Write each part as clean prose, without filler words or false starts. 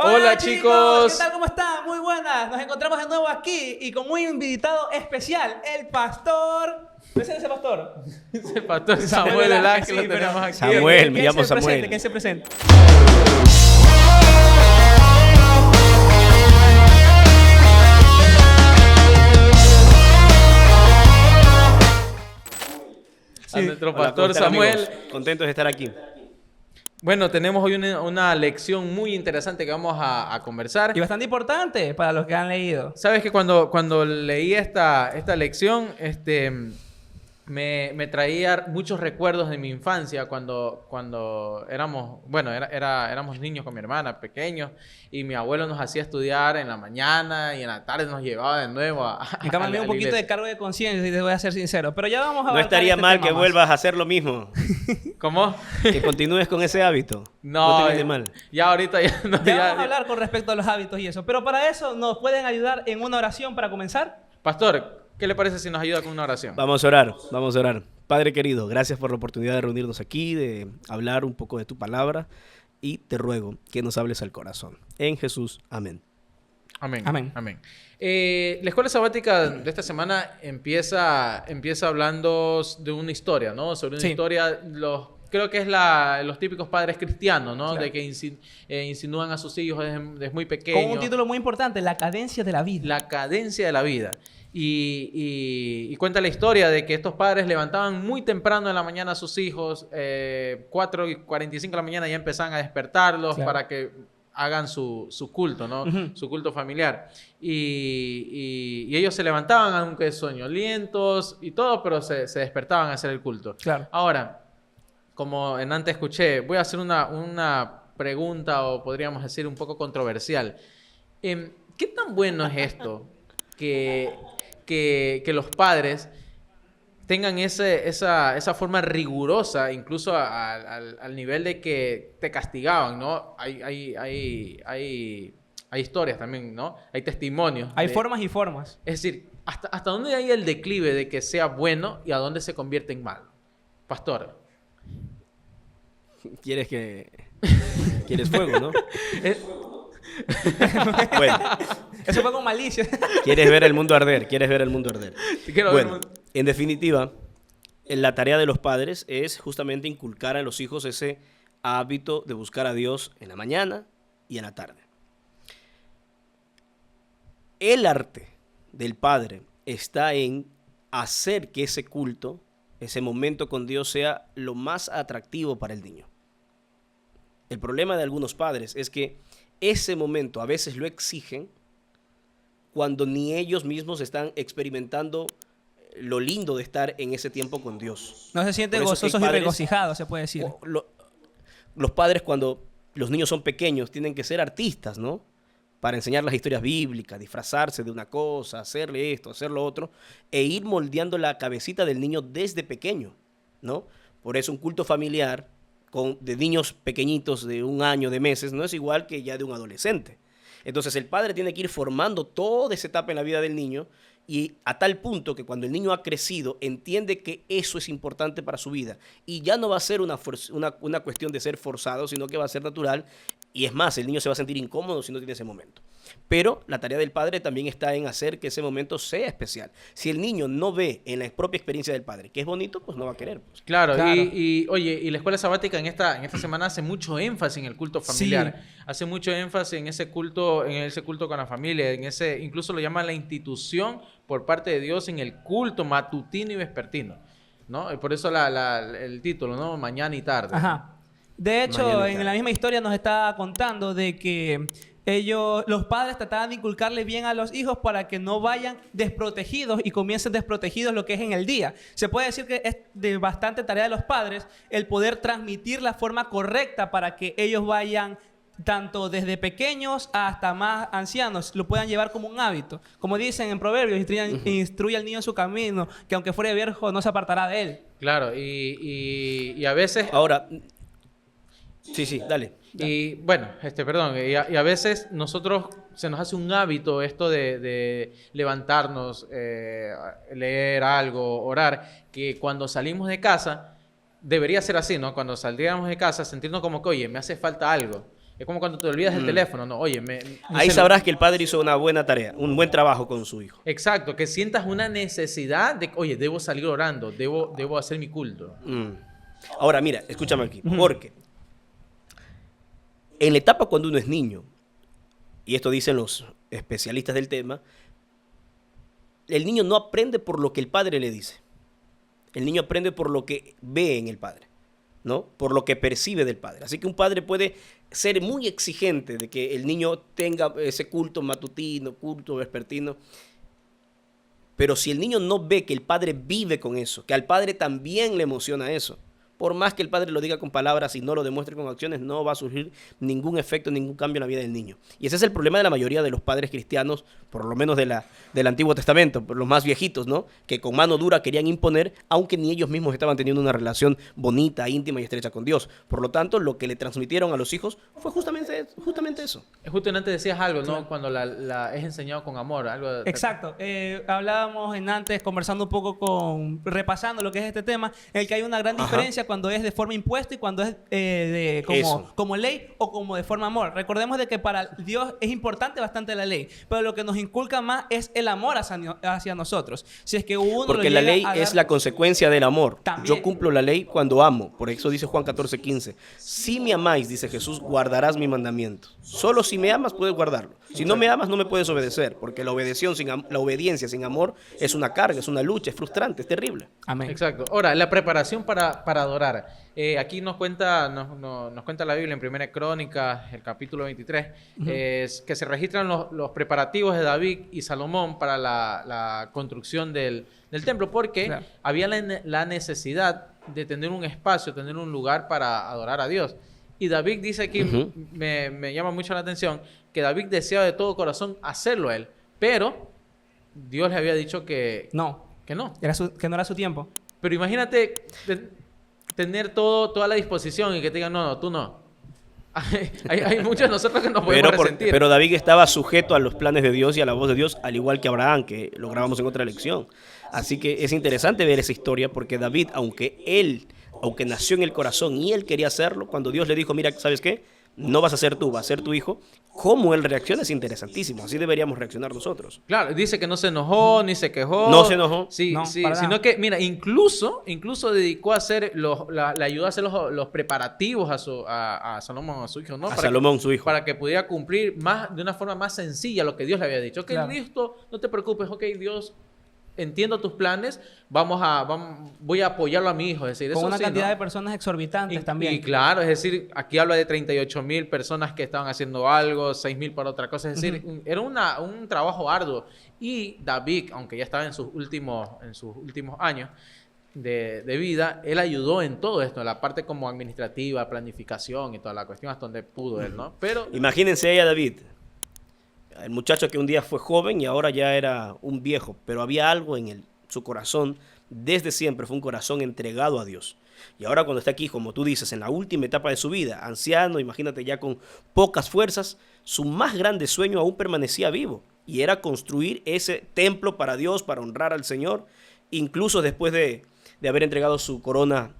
Hola chicos, ¿qué tal? ¿Cómo están? Muy buenas. Nos encontramos de nuevo aquí y con un invitado especial, el pastor. Preséntese, pastor. Ese pastor Samuel Velázquez lo tenemos aquí. Samuel, me llamo Samuel. ¿Quién se presenta? A nuestro Hola, pastor ¿cómo están, Samuel. amigos? Contentos de estar aquí. Bueno, tenemos hoy una lección muy interesante que vamos a conversar. Y bastante importante para los que han leído. Sabes que cuando leí esta lección, me traía muchos recuerdos de mi infancia cuando éramos, bueno, éramos niños con mi hermana, pequeños, y mi abuelo nos hacía estudiar en la mañana y en la tarde nos llevaba de nuevo a En cambio, a mí la un poquito iglesia. de cargo de conciencia, si te voy a ser sincero. Pero ya vamos a No abarcar estaría este mal tema que más. vuelvas a hacer lo mismo. ¿Cómo? Que continúes con ese hábito. No, te viene mal. ya ahorita ya no. Ya vamos a hablar con respecto a los hábitos y eso. Pero para eso, ¿nos pueden ayudar en una oración para comenzar? Pastor, ¿qué le parece si nos ayuda con una oración? Vamos a orar, vamos a orar. Padre querido, gracias por la oportunidad de reunirnos aquí, de hablar un poco de tu palabra y te ruego que nos hables al corazón. En Jesús, amén. Amén. Amén. Amén. La escuela sabática de esta semana empieza hablando de una historia, ¿no? Sobre una Sí. historia, creo que es los típicos padres cristianos, ¿no? Claro. De que insinúan a sus hijos desde muy pequeños. Con un título muy importante, La cadencia de la vida. La cadencia de la vida. Y cuenta la historia de que estos padres levantaban muy temprano en la mañana a sus hijos, 4:45 de la mañana ya empezaban a despertarlos Claro. para que hagan su culto, ¿no? Ujú. Su culto familiar. Y ellos se levantaban, aunque soñolientos y todo, pero se despertaban a hacer el culto. Claro. Ahora, como en antes escuché, voy a hacer una pregunta, o podríamos decir un poco controversial. ¿Qué tan bueno es esto que los padres tengan esa forma rigurosa, incluso al nivel de que te castigaban, ¿no? Hay historias también, ¿no? Hay testimonios. Hay formas y formas. Es decir, ¿hasta dónde hay el declive de que sea bueno y a dónde se convierte en malo? Pastor. ¿Quieres fuego, no? Eh, Bueno, Eso fue con malicia. quieres ver el mundo arder, quieres ver el mundo arder. quiero ver Bueno, en definitiva, la tarea de los padres es justamente inculcar a los hijos ese hábito de buscar a Dios en la mañana y en la tarde. El arte del padre está en hacer que ese culto, ese momento con Dios, sea lo más atractivo para el niño. El problema de algunos padres es que ese momento a veces lo exigen cuando ni ellos mismos están experimentando lo lindo de estar en ese tiempo con Dios. No se sienten Por eso gozosos hay y padres- regocijados, se puede decir. Los padres, cuando los niños son pequeños, tienen que ser artistas, ¿no? Para enseñar las historias bíblicas, disfrazarse de una cosa, hacerle esto, hacer lo otro, e ir moldeando la cabecita del niño desde pequeño, ¿no? Por eso un culto familiar de niños pequeñitos de 1 año, de meses, no es igual que ya de un adolescente. Entonces el padre tiene que ir formando toda esa etapa en la vida del niño, y a tal punto que cuando el niño ha crecido entiende que eso es importante para su vida y ya no va a ser una cuestión de ser forzado, sino que va a ser natural. Y es más, el niño se va a sentir incómodo si no tiene ese momento. Pero la tarea del padre también está en hacer que ese momento sea especial. Si el niño no ve en la propia experiencia del padre que es bonito, pues no va a querer, pues. Claro, Claro. Oye, y la escuela sabática en esta semana hace mucho énfasis en el culto familiar. Sí. Hace mucho énfasis en ese culto con la familia, incluso lo llaman la institución por parte de Dios en el culto matutino y vespertino, ¿no? Y por eso el título, ¿no? Mañana y tarde. Ajá. De hecho, Mañana y en tarde. la misma historia nos está contando de que los padres trataban de inculcarle bien a los hijos para que no vayan desprotegidos y comiencen desprotegidos lo que es en el día. Se puede decir que es de bastante tarea de los padres el poder transmitir la forma correcta para que ellos vayan tanto desde pequeños hasta más ancianos, lo puedan llevar como un hábito. Como dicen en Proverbios, instruye al niño en su camino, que aunque fuere viejo no se apartará de él. Claro, y a veces... Ahora, sí, dale. Y bueno, perdón, y a veces nosotros se nos hace un hábito esto de levantarnos, leer algo, orar, que cuando salimos de casa, debería ser así, ¿no? Cuando saldríamos de casa, sentirnos como que, oye, me hace falta algo. Es como cuando te olvidas del teléfono, ¿no? Oye, Ahí sabrás que el padre hizo una buena tarea, un buen trabajo con su hijo. Exacto, que sientas una necesidad de, oye, debo salir orando, debo hacer mi culto. Ahora, mira, escúchame aquí, porque en la etapa cuando uno es niño, y esto dicen los especialistas del tema, el niño no aprende por lo que el padre le dice. El niño aprende por lo que ve en el padre, ¿no? Por lo que percibe del padre. Así que un padre puede ser muy exigente de que el niño tenga ese culto matutino, culto vespertino. Pero si el niño no ve que el padre vive con eso, que al padre también le emociona eso, por más que el padre lo diga con palabras y no lo demuestre con acciones, no va a surgir ningún efecto, ningún cambio en la vida del niño. Y ese es el problema de la mayoría de los padres cristianos, por lo menos del Antiguo Testamento, los más viejitos, ¿no? Que con mano dura querían imponer, aunque ni ellos mismos estaban teniendo una relación bonita, íntima y estrecha con Dios. Por lo tanto, lo que le transmitieron a los hijos fue justamente eso. Justo antes decías algo, ¿no? Cuando es enseñado con amor. Algo Exacto. Hablábamos antes, conversando un poco repasando lo que es este tema, en el que hay una gran diferencia cuando es de forma impuesta y cuando es como ley o como de forma amor. Recordemos de que para Dios es importante bastante la ley, pero lo que nos inculca más es el amor hacia nosotros. Si es que uno porque la ley es la consecuencia del amor. También. Yo cumplo la ley cuando amo. Por eso dice Juan 14:15. Si me amáis, dice Jesús, guardarás mi mandamiento. Solo si me amas puedes guardarlo. Si no me amas no me puedes obedecer, porque la obediencia sin amor es una carga, es una lucha, es frustrante, es terrible. Amén. Exacto. Ahora, la preparación para adorar. Aquí nos cuenta la Biblia en 1 Crónicas, el capítulo 23, es que se registran los preparativos de David y Salomón para la construcción del templo, porque había la necesidad de tener un espacio, tener un lugar para adorar a Dios. Y David dice aquí, me llama mucho la atención, que David deseaba de todo corazón hacerlo él, pero Dios le había dicho que no. Que no era su tiempo. Pero imagínate tener toda la disposición y que te digan, no, tú no. Hay muchos de nosotros que nos podemos resentir. Pero David estaba sujeto a los planes de Dios y a la voz de Dios, al igual que Abraham, que lo grabamos en otra lección. Así que es interesante ver esa historia, porque David, aunque nació en el corazón y él quería hacerlo, cuando Dios le dijo, mira, ¿sabes qué? No vas a ser tú, va a ser tu hijo. Cómo él reacciona es interesantísimo. Así deberíamos reaccionar nosotros. Claro, dice que no se enojó, ni se quejó. No se enojó. Sí, No, sí, sino que, mira, incluso dedicó a hacer, le ayudó a hacer los preparativos a Salomón, a su hijo, ¿no? Salomón, su hijo. Para que pudiera cumplir de una forma más sencilla lo que Dios le había dicho. Ok, Claro. listo, no te preocupes, ok, Dios, entiendo tus planes, voy a apoyarlo a mi hijo. Es decir, Con eso una sí, cantidad ¿no? de personas exorbitantes también. Y claro, es decir, aquí habla de 38,000 personas que estaban haciendo algo, 6,000 para otra cosa. Es decir, era un trabajo arduo. Y David, aunque ya estaba en sus últimos años de vida, él ayudó en todo esto, en la parte como administrativa, planificación y toda la cuestión, hasta donde pudo él, ¿no? Pero Imagínense ella, David, el muchacho que un día fue joven y ahora ya era un viejo, pero había algo en su corazón, desde siempre fue un corazón entregado a Dios. Y ahora cuando está aquí, como tú dices, en la última etapa de su vida, anciano, imagínate ya con pocas fuerzas, su más grande sueño aún permanecía vivo, y era construir ese templo para Dios, para honrar al Señor, incluso después de haber entregado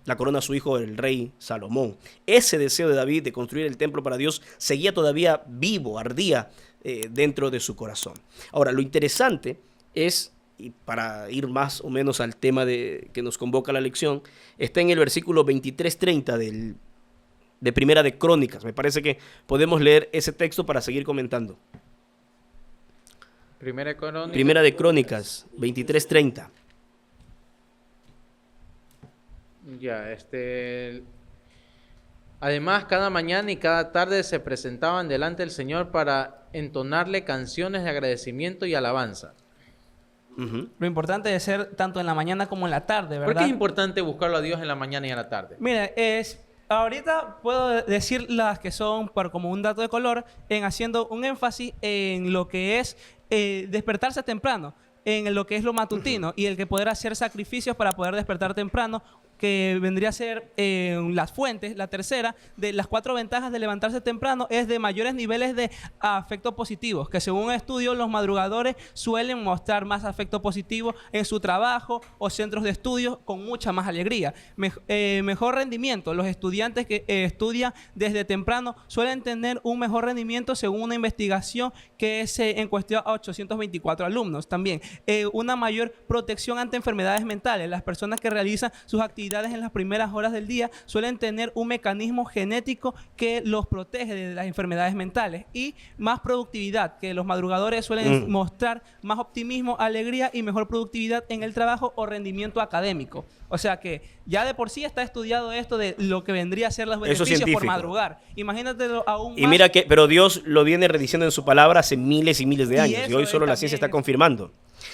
la corona a su hijo, el rey Salomón. Ese deseo de David de construir el templo para Dios seguía todavía vivo, ardía dentro de su corazón. Ahora, lo interesante es, y para ir más o menos al tema que nos convoca la lección, está en el versículo 23-30 de Primera de Crónicas. Me parece que podemos leer ese texto para seguir comentando. Primera de Crónicas, 23-30. Ya, además, cada mañana y cada tarde se presentaban delante del Señor para entonarle canciones de agradecimiento y alabanza. Lo importante es ser tanto en la mañana como en la tarde, ¿verdad? ¿Por qué es importante buscarlo a Dios en la mañana y en la tarde? Mira, ahorita puedo decir las que son como un dato de color, en haciendo un énfasis en lo que es despertarse temprano, en lo que es lo matutino y el que poder hacer sacrificios para poder despertar temprano. que vendría a ser las fuentes, la tercera, de las 4 ventajas de levantarse temprano es de mayores niveles de afecto positivos, que según un estudio los madrugadores suelen mostrar más afecto positivo en su trabajo o centros de estudios con mucha más alegría. Mejor rendimiento, los estudiantes que estudian desde temprano suelen tener un mejor rendimiento según una investigación que se encuestó a 824 alumnos. También una mayor protección ante enfermedades mentales. Las personas que realizan sus actividades en las primeras horas del día suelen tener un mecanismo genético que los protege de las enfermedades mentales. Y más productividad, que los madrugadores suelen mostrar más optimismo, alegría y mejor productividad en el trabajo o rendimiento académico. O sea que ya de por sí está estudiado esto de lo que vendría a ser los beneficios por madrugar. Imagínatelo aún más. Y mira que, pero Dios lo viene rediciendo en su palabra hace miles y miles de años. Y hoy solo la ciencia está confirmando.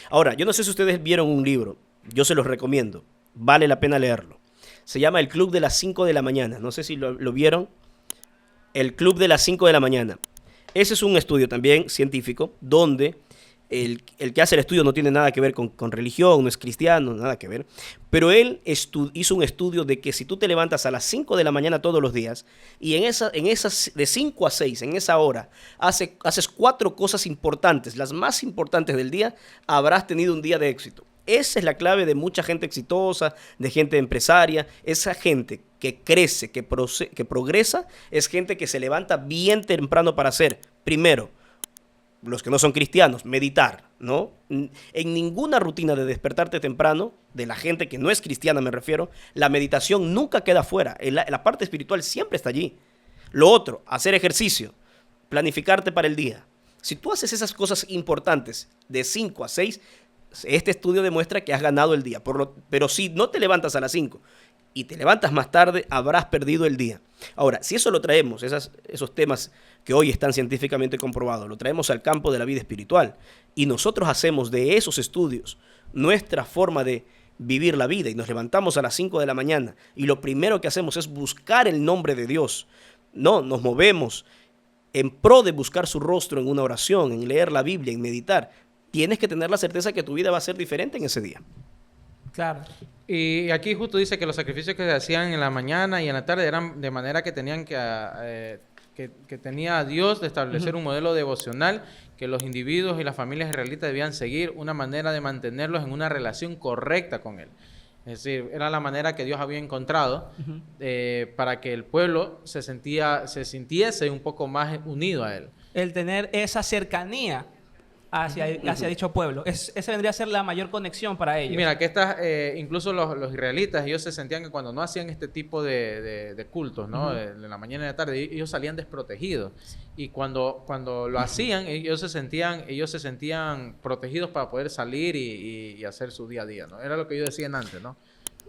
Ahora, yo no sé si ustedes vieron un libro. Yo se los recomiendo. Vale la pena leerlo. Se llama El Club de las 5 de la mañana. No sé si lo vieron. El Club de las 5 de la mañana. Ese es un estudio también científico donde el que hace el estudio no tiene nada que ver con religión, no es cristiano, nada que ver. Pero él hizo un estudio de que si tú te levantas a las 5 de la mañana todos los días y en esas de 5 a 6, en esa hora, haces 4 cosas importantes, las más importantes del día, habrás tenido un día de éxito. Esa es la clave de mucha gente exitosa, de gente empresaria. Esa gente que crece, que progresa, es gente que se levanta bien temprano para hacer, primero, los que no son cristianos, meditar, ¿no? En ninguna rutina de despertarte temprano, de la gente que no es cristiana me refiero, la meditación nunca queda fuera. La parte espiritual siempre está allí. Lo otro, hacer ejercicio, planificarte para el día. Si tú haces esas cosas importantes de 5 a 6, este estudio demuestra que has ganado el día. Pero si no te levantas a las 5 y te levantas más tarde, habrás perdido el día. Ahora, si eso lo traemos, esos temas que hoy están científicamente comprobados, lo traemos al campo de la vida espiritual y nosotros hacemos de esos estudios nuestra forma de vivir la vida y nos levantamos a las 5 de la mañana y lo primero que hacemos es buscar el nombre de Dios. No, nos movemos en pro de buscar su rostro en una oración, en leer la Biblia, en meditar. Tienes que tener la certeza que tu vida va a ser diferente en ese día. Claro. Y aquí justo dice que los sacrificios que se hacían en la mañana y en la tarde eran de manera que tenían que tenía a Dios de establecer un modelo devocional que los individuos y las familias israelitas debían seguir, una manera de mantenerlos en una relación correcta con Él. Es decir, era la manera que Dios había encontrado para que el pueblo se sintiese un poco más unido a Él. El tener esa cercanía hacia dicho pueblo. Esa vendría a ser la mayor conexión para ellos. Y mira, que incluso los israelitas, ellos se sentían que cuando no hacían este tipo de cultos, ¿no? De la mañana y de la tarde, ellos salían desprotegidos. Y cuando lo hacían, ellos se sentían protegidos para poder salir y hacer su día a día, ¿no? Era lo que ellos decían antes, ¿no?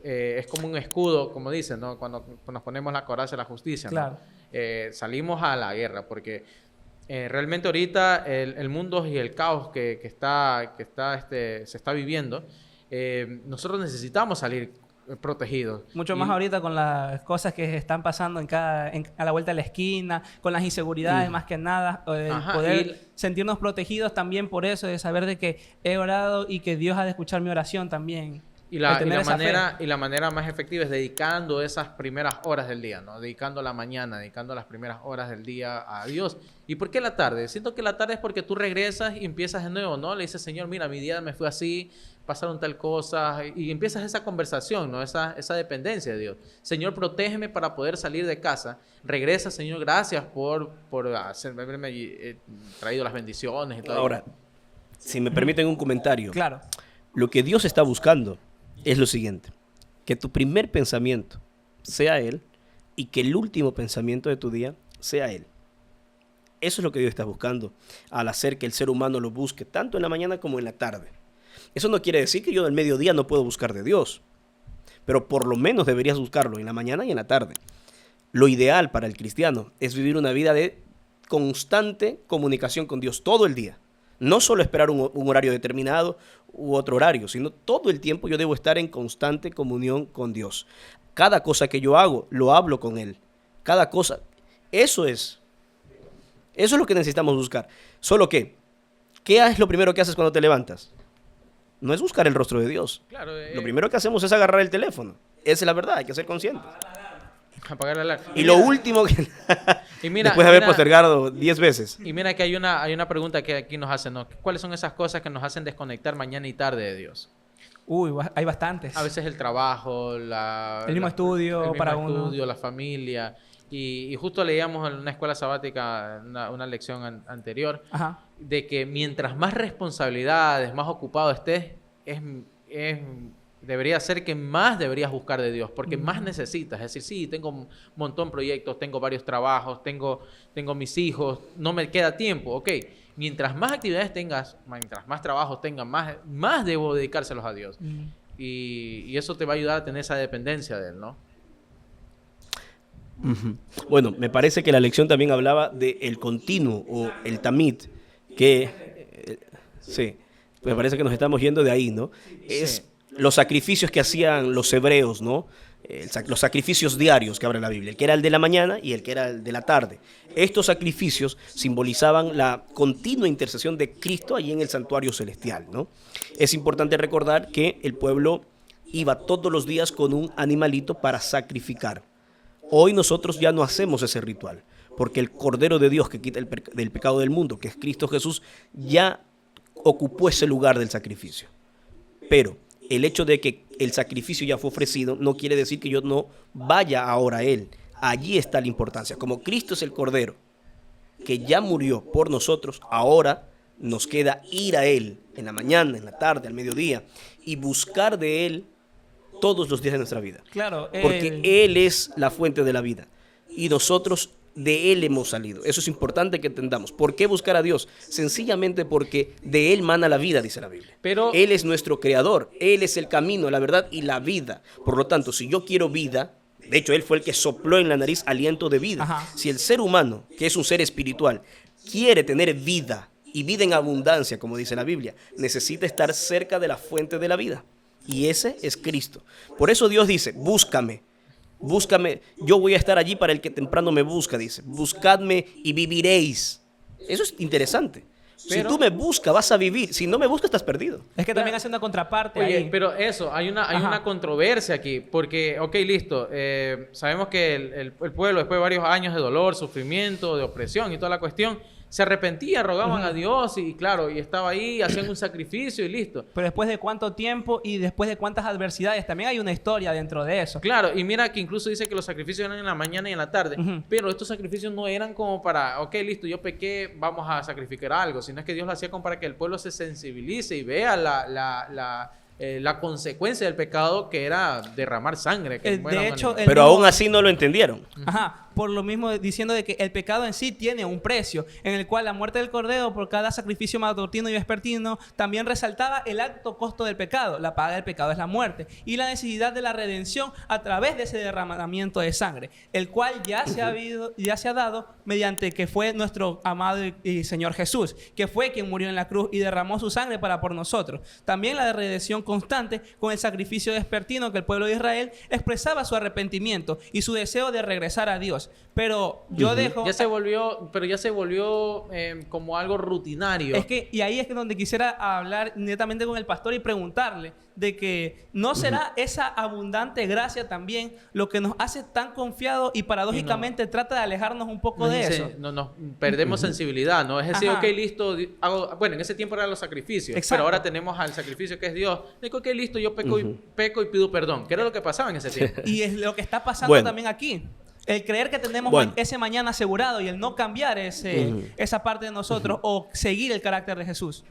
Es como un escudo, como dicen, ¿no? Cuando nos ponemos la coraza de la justicia, ¿no? Claro. Salimos a la guerra porque realmente ahorita el mundo y el caos que se está viviendo, nosotros necesitamos salir protegidos. Mucho más ahorita con las cosas que están pasando a la vuelta de la esquina, con las inseguridades más que nada, poder sentirnos protegidos también por eso, de saber de que he orado y que Dios ha de escuchar mi oración también. Y la manera más efectiva es dedicando esas primeras horas del día, ¿no? Dedicando la mañana, dedicando las primeras horas del día a Dios. ¿Y por qué la tarde? Siento que la tarde es porque tú regresas y empiezas de nuevo, ¿no? Le dices, Señor, mira, mi día me fue así, pasaron tal cosa, y empiezas esa conversación, ¿no? Esa dependencia de Dios. Señor, protégeme para poder salir de casa. Regresa, Señor, gracias por haberme traído las bendiciones y todo. Ahora, si me permiten un comentario. Claro. Lo que Dios está buscando es lo siguiente: que tu primer pensamiento sea Él y que el último pensamiento de tu día sea Él. Eso es lo que Dios está buscando al hacer que el ser humano lo busque tanto en la mañana como en la tarde. Eso no quiere decir que yo del mediodía no puedo buscar de Dios, pero por lo menos deberías buscarlo en la mañana y en la tarde. Lo ideal para el cristiano es vivir una vida de constante comunicación con Dios todo el día. No solo esperar un horario determinado u otro horario, sino todo el tiempo yo debo estar en constante comunión con Dios. Cada cosa que yo hago, lo hablo con Él. Cada cosa. Eso es lo que necesitamos buscar. Solo que, ¿qué es lo primero que haces cuando te levantas? no es buscar el rostro de Dios. Claro, Lo primero que hacemos es agarrar el teléfono. Esa es la verdad, hay que ser conscientes. apagar la alarma. Y lo último que... Y mira, después de haber mira- postergado 10 veces. Y mira que hay una pregunta que aquí nos hacen, ¿no? ¿Cuáles son esas cosas que nos hacen desconectar mañana y tarde de Dios? Uy, hay bastantes. A veces el trabajo, El mismo estudio el mismo para uno. estudio, la familia. Y justo leíamos en una escuela sabática una lección anterior Ajá. de que mientras más responsabilidades, más ocupado estés, debería ser que más deberías buscar de Dios, porque más necesitas. Es decir, sí, tengo un montón de proyectos, tengo varios trabajos, tengo mis hijos, no me queda tiempo. Ok, mientras más actividades tengas, mientras más trabajos tengas, más debo dedicárselos a Dios. Y eso te va a ayudar a tener esa dependencia de Él, ¿no? Ujú. Bueno, me parece que la lección también hablaba del continuo o el tamid, que sí, me parece que nos estamos yendo de ahí, ¿no? Es Sí. los sacrificios que hacían los hebreos, ¿no? Los sacrificios diarios que habla la Biblia, el que era el de la mañana y el que era el de la tarde. Estos sacrificios simbolizaban la continua intercesión de Cristo allí en el santuario celestial, ¿no? Es importante recordar que el pueblo iba todos los días con un animalito para sacrificar. Hoy nosotros ya no hacemos ese ritual, porque el Cordero de Dios que quita del pecado del mundo, que es Cristo Jesús, ya ocupó ese lugar del sacrificio. Pero el hecho de que el sacrificio ya fue ofrecido no quiere decir que yo no vaya ahora a Él. Allí está la importancia. Como Cristo es el Cordero que ya murió por nosotros, ahora nos queda ir a Él en la mañana, en la tarde, al mediodía y buscar de Él todos los días de nuestra vida. Claro. Porque Él es la fuente de la vida y nosotros de Él hemos salido. Eso es importante que entendamos. ¿Por qué buscar a Dios? Sencillamente porque de Él mana la vida, dice la Biblia. Pero- Él es nuestro creador, Él es el camino, la verdad y la vida. Por lo tanto, si yo quiero vida, de hecho Él fue el que sopló en la nariz aliento de vida. Ajá. Si el ser humano, que es un ser espiritual, quiere tener vida y vida en abundancia, como dice la Biblia, necesita estar cerca de la fuente de la vida. Y ese es Cristo. Por eso Dios dice, búscame, yo voy a estar allí para el que temprano me busca, dice, buscadme y viviréis. Eso es interesante. Pero- si tú me buscas, vas a vivir. Si no me buscas, estás perdido. Es que también hace una contraparte Oye, ahí. pero eso, hay Ajá. una controversia aquí, porque, ok, listo, sabemos que el pueblo, después de varios años de dolor, sufrimiento, de opresión y toda la cuestión, se arrepentía, rogaban a Dios y claro, y estaba ahí, hacían un sacrificio y listo. Pero después de cuánto tiempo y después de cuántas adversidades, también hay una historia dentro de eso. Claro, y mira que incluso dice que los sacrificios eran en la mañana y en la tarde, Ujú. pero estos sacrificios no eran como para, ok, listo, yo pequé, vamos a sacrificar algo, sino es que Dios lo hacía como para que el pueblo se sensibilice y vea la consecuencia del pecado, que era derramar sangre. Que De mueran hecho, animales. Pero mismo- aún así no lo entendieron. Ajá, por lo mismo diciendo de que el pecado en sí tiene un precio, en el cual la muerte del cordero por cada sacrificio matutino y vespertino también resaltaba el alto costo del pecado. La paga del pecado es la muerte y la necesidad de la redención a través de ese derramamiento de sangre, el cual ya se ha dado mediante que fue nuestro amado y Señor Jesús, que fue quien murió en la cruz y derramó su sangre para por nosotros. También la de redención constante con el sacrificio vespertino, que el pueblo de Israel expresaba su arrepentimiento y su deseo de regresar a Dios. Pero yo dejo... Ya se volvió como algo rutinario. Es que, y ahí es que donde quisiera hablar netamente con el pastor y preguntarle de que no será esa abundante gracia también lo que nos hace tan confiados y paradójicamente trata de alejarnos un poco Nos de dice- eso. nos perdemos sensibilidad, ¿no? Es decir, Ajá. ok, listo, bueno, en ese tiempo eran los sacrificios, Exacto. pero ahora tenemos al sacrificio que es Dios. Digo, ok, listo, yo peco y pido perdón. ¿Qué era lo que pasaba en ese tiempo? Y es lo que está pasando Bueno. también aquí. El creer que tenemos Bueno. ese mañana asegurado y el no cambiar esa parte de nosotros o seguir el carácter de Jesús.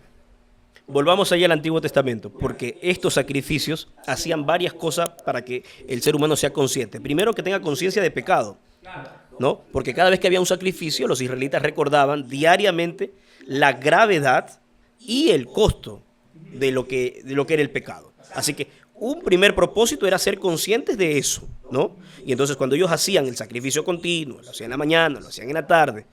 Volvamos allá al Antiguo Testamento, porque estos sacrificios hacían varias cosas para que el ser humano sea consciente. Primero, que tenga conciencia de pecado, ¿no? Porque cada vez que había un sacrificio, los israelitas recordaban diariamente la gravedad y el costo de lo que era el pecado. Así que un primer propósito era ser conscientes de eso, ¿no? Y entonces cuando ellos hacían el sacrificio continuo, lo hacían en la mañana, lo hacían en la tarde,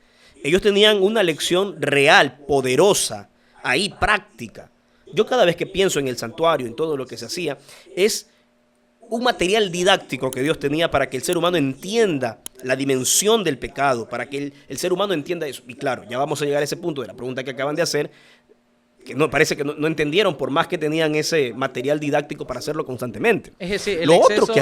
ellos tenían una lección real, poderosa, ahí práctica. Yo cada vez que pienso en el santuario, en todo lo que se hacía, es un material didáctico que Dios tenía para que el ser humano entienda la dimensión del pecado, para que el ser humano entienda eso. Y claro, ya vamos a llegar a ese punto de la pregunta que acaban de hacer. que no, parece que no entendieron por más que tenían ese material didáctico para hacerlo constantemente. Es decir, el Lo exceso otro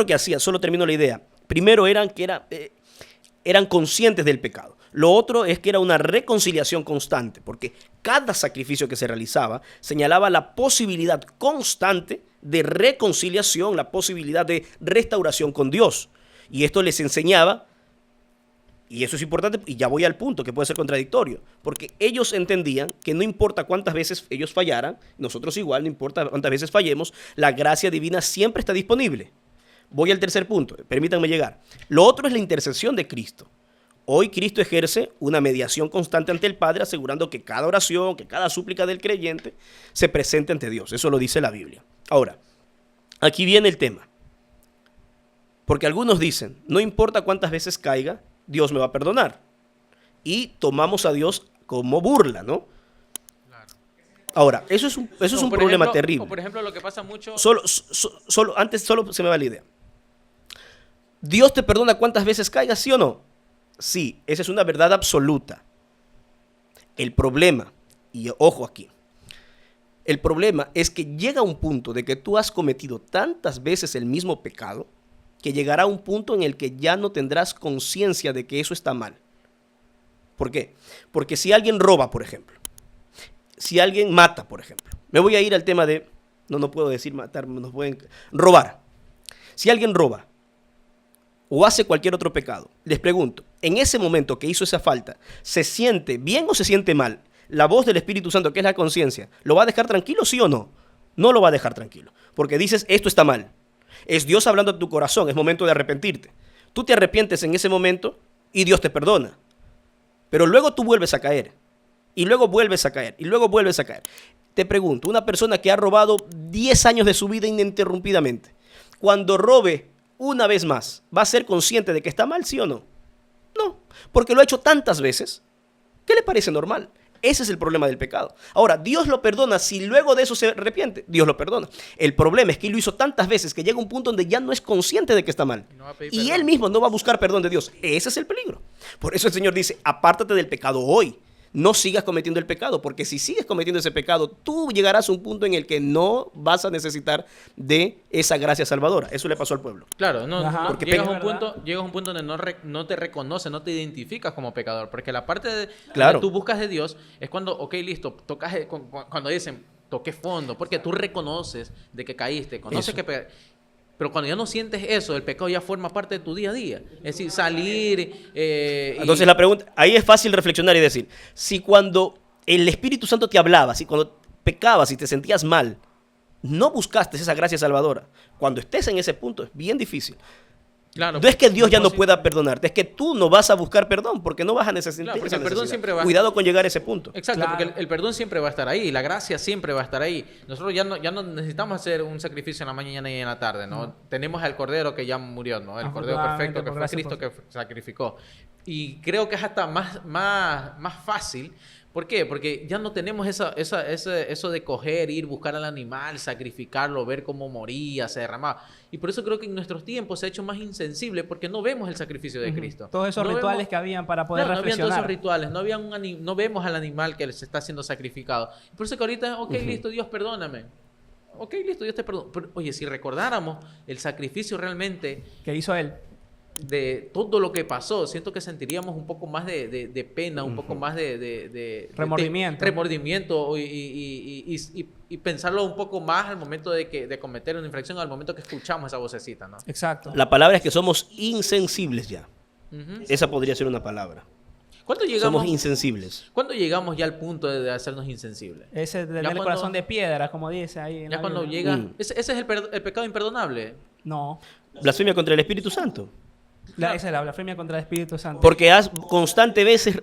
que hacía, solo termino la idea, primero eran conscientes del pecado. Lo otro es que era una reconciliación constante, porque cada sacrificio que se realizaba señalaba la posibilidad constante de reconciliación, la posibilidad de restauración con Dios. Y esto les enseñaba, y eso es importante, y ya voy al punto que puede ser contradictorio, porque ellos entendían que no importa cuántas veces ellos fallaran, nosotros igual, no importa cuántas veces fallemos, la gracia divina siempre está disponible. Voy al tercer punto, permítanme llegar. Lo otro es la intercesión de Cristo. Hoy Cristo ejerce una mediación constante ante el Padre, asegurando que cada oración, que cada súplica del creyente se presente ante Dios. Eso lo dice la Biblia. Ahora, aquí viene el tema. Porque algunos dicen, no importa cuántas veces caiga, Dios me va a perdonar. Y tomamos a Dios como burla, ¿no? Claro. Ahora, eso es un problema terrible. O por ejemplo, lo que pasa mucho... Solo se me va la idea. ¿Dios te perdona cuántas veces caigas, sí o no? Sí, esa es una verdad absoluta. El problema, y ojo aquí, el problema es que llega un punto de que tú has cometido tantas veces el mismo pecado que llegará un punto en el que ya no tendrás conciencia de que eso está mal. ¿Por qué? Porque si alguien roba, por ejemplo, si alguien mata, por ejemplo, me voy a ir al tema de, no puedo decir matar, nos pueden robar. Si alguien roba o hace cualquier otro pecado, les pregunto, en ese momento que hizo esa falta, ¿se siente bien o se siente mal? La voz del Espíritu Santo, que es la conciencia, ¿lo va a dejar tranquilo, sí o no? No lo va a dejar tranquilo, porque dices, esto está mal. Es Dios hablando a tu corazón, es momento de arrepentirte. Tú te arrepientes en ese momento y Dios te perdona. Pero luego tú vuelves a caer, y luego vuelves a caer, y luego vuelves a caer. Te pregunto, una persona que ha robado 10 años de su vida ininterrumpidamente, cuando robe una vez más, ¿va a ser consciente de que está mal, sí o no? No, porque lo ha hecho tantas veces que le parece normal. Ese es el problema del pecado. Ahora, Dios lo perdona si luego de eso se arrepiente. Dios lo perdona. El problema es que lo hizo tantas veces que llega un punto donde ya no es consciente de que está mal. No va a pedir Y perdón. él mismo no va a buscar perdón de Dios. Ese es el peligro. Por eso el Señor dice, apártate del pecado hoy. No sigas cometiendo el pecado, porque si sigues cometiendo ese pecado, tú llegarás a un punto en el que no vas a necesitar de esa gracia salvadora. Eso le pasó al pueblo. Claro, Ajá. Porque llegas ¿verdad? a un punto donde no te reconoces, no te identificas como pecador, porque la parte de Claro. donde tú buscas de Dios es cuando, ok, listo, tocas, cuando dicen, toqué fondo, porque tú reconoces de que caíste, conoces Eso. que pero cuando ya no sientes eso, el pecado ya forma parte de tu día a día. Es decir, salir... Entonces la pregunta, ahí es fácil reflexionar y decir, si cuando el Espíritu Santo te hablaba, si cuando pecabas y te sentías mal, no buscaste esa gracia salvadora, cuando estés en ese punto es bien difícil. Claro, No es que Dios ya no pues sí. pueda perdonarte, es que tú no vas a buscar perdón porque no vas a necesitar. Claro, porque esa el perdón necesidad. siempre va- Cuidado con llegar a ese punto. Exacto, Claro. porque el perdón siempre va a estar ahí, la gracia siempre va a estar ahí. Nosotros ya no necesitamos hacer un sacrificio en la mañana y en la tarde, ¿no? Tenemos al Cordero que ya murió, ¿no? El Cordero perfecto que por fue gracia, Cristo por- que sacrificó. Y creo que es hasta más fácil. ¿Por qué? Porque ya no tenemos eso de coger, ir, buscar al animal, sacrificarlo, ver cómo moría, se derramaba. Y por eso creo que en nuestros tiempos se ha hecho más insensible porque no vemos el sacrificio de Ujú. Cristo. Todos esos No rituales vemos- que habían para poder Claro, no habían todos reflexionar. esos rituales, no vemos al animal que se está siendo sacrificado. Por eso que ahorita, ok, listo, Dios, perdóname. Ok, listo, Dios te perdona. Pero, oye, si recordáramos el sacrificio realmente Que hizo él. de todo lo que pasó, siento que sentiríamos un poco más de pena, un poco más de Remordimiento. remordimiento y pensarlo un poco más al momento de cometer una infracción, al momento que escuchamos esa vocecita, ¿no? Exacto. La palabra es que somos insensibles ya. Ujú. Esa podría ser una palabra. ¿Cuándo Somos insensibles. ¿Cuándo llegamos ya al punto de hacernos insensibles? Ese de tener Ya el cuando- corazón de piedra, como dice ahí. en Ya la cuando Biblia. llega... Mm. Ese es el pecado imperdonable. No. Blasfemia contra el Espíritu Santo. Esa es la blasfemia contra el Espíritu Santo. Porque has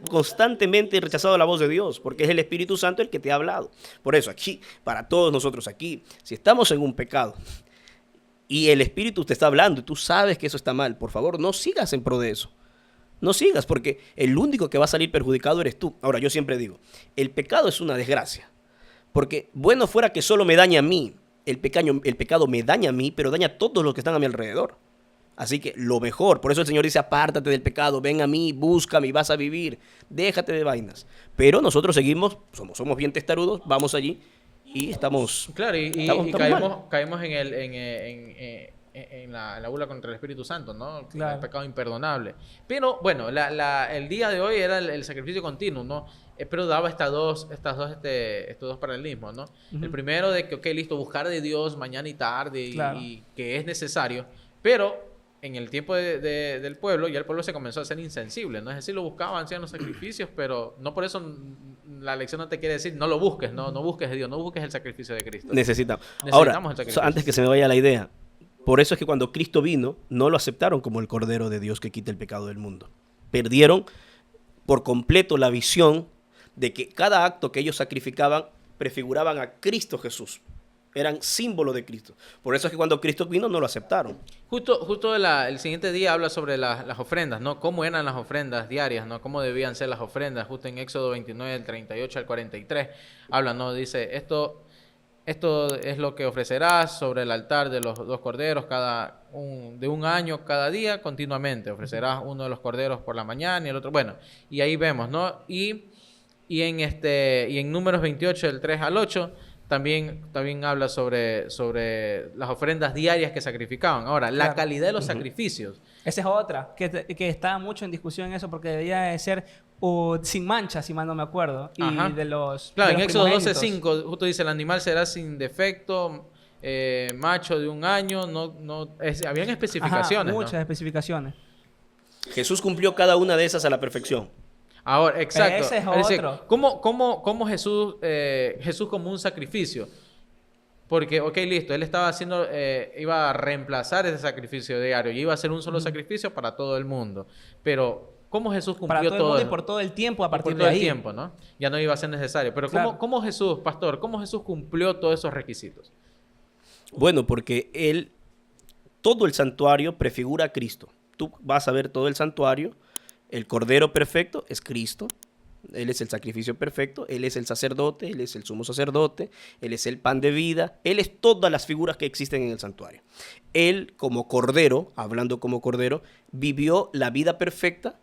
constantemente rechazado la voz de Dios, porque es el Espíritu Santo el que te ha hablado. Por eso aquí, para todos nosotros aquí, si estamos en un pecado y el Espíritu te está hablando y tú sabes que eso está mal, por favor, no sigas en pro de eso. No sigas, porque el único que va a salir perjudicado eres tú. Ahora, yo siempre digo, el pecado es una desgracia, porque bueno fuera que solo me daña a mí, el pecado me daña a mí, pero daña a todos los que están a mi alrededor. Así que lo mejor, por eso el Señor dice, apártate del pecado, ven a mí, búscame y vas a vivir, déjate de vainas. Pero nosotros seguimos, somos bien testarudos, vamos allí y estamos... Claro, estamos y mal. caemos en la burla contra el Espíritu Santo, ¿no? Claro. El pecado imperdonable. Pero bueno, el día de hoy era el sacrificio continuo, ¿no? Pero daba estos dos paralelismos, ¿no? El primero de que, ok, listo, buscar de Dios mañana y tarde y que es necesario, pero en el tiempo del pueblo, ya el pueblo se comenzó a ser insensible, ¿no? Es decir, lo buscaban, hacían los sacrificios, pero no por eso la lección no te quiere decir, no lo busques, no busques de Dios, no busques el sacrificio de Cristo. Necesitamos. Necesitamos Ahora, el sacrificio. antes que se me vaya la idea, por eso es que cuando Cristo vino, no lo aceptaron como el Cordero de Dios que quita el pecado del mundo. Perdieron por completo la visión de que cada acto que ellos sacrificaban prefiguraban a Cristo Jesús. Eran símbolo de Cristo. Por eso es que cuando Cristo vino no lo aceptaron. Justo el siguiente día habla sobre las ofrendas, ¿no? Cómo eran las ofrendas diarias, ¿no? Cómo debían ser las ofrendas. Justo en Éxodo 29, del 38 al 43, habla, ¿no? Dice, esto es lo que ofrecerás sobre el altar de los dos corderos de un año cada día continuamente. Ofrecerás uno de los corderos por la mañana y el otro. Bueno, y ahí vemos, ¿no? Y en Números 28, del 3 al 8, también habla sobre las ofrendas diarias que sacrificaban. Ahora, la Claro. calidad de los sacrificios. Esa es otra, que está mucho en discusión eso, porque debería de ser sin mancha, si mal no me acuerdo. Ajá. Y de los Claro, de en los Éxodo primogénitos. 12:5, justo dice, el animal será sin defecto, macho de un año. Habían especificaciones, Ajá, muchas ¿no? especificaciones. Jesús cumplió cada una de esas a la perfección. Ahora, exacto. Ese es decir, otro. ¿cómo Jesús como un sacrificio? Porque, ok, listo, él estaba iba a reemplazar ese sacrificio diario y iba a hacer un solo sacrificio para todo el mundo. Pero, ¿cómo Jesús Para cumplió todo el todo mundo y eso? por todo el tiempo a partir Por todo de el ahí. tiempo, ¿no? Ya no iba a ser necesario. Pero, Claro. ¿cómo Jesús, pastor, cómo Jesús cumplió todos esos requisitos? Bueno, porque todo el santuario prefigura a Cristo. Tú vas a ver todo el santuario, el Cordero perfecto es Cristo. Él es el sacrificio perfecto, Él es el sacerdote, Él es el sumo sacerdote, Él es el pan de vida, Él es todas las figuras que existen en el santuario. Él como Cordero, hablando como Cordero, vivió la vida perfecta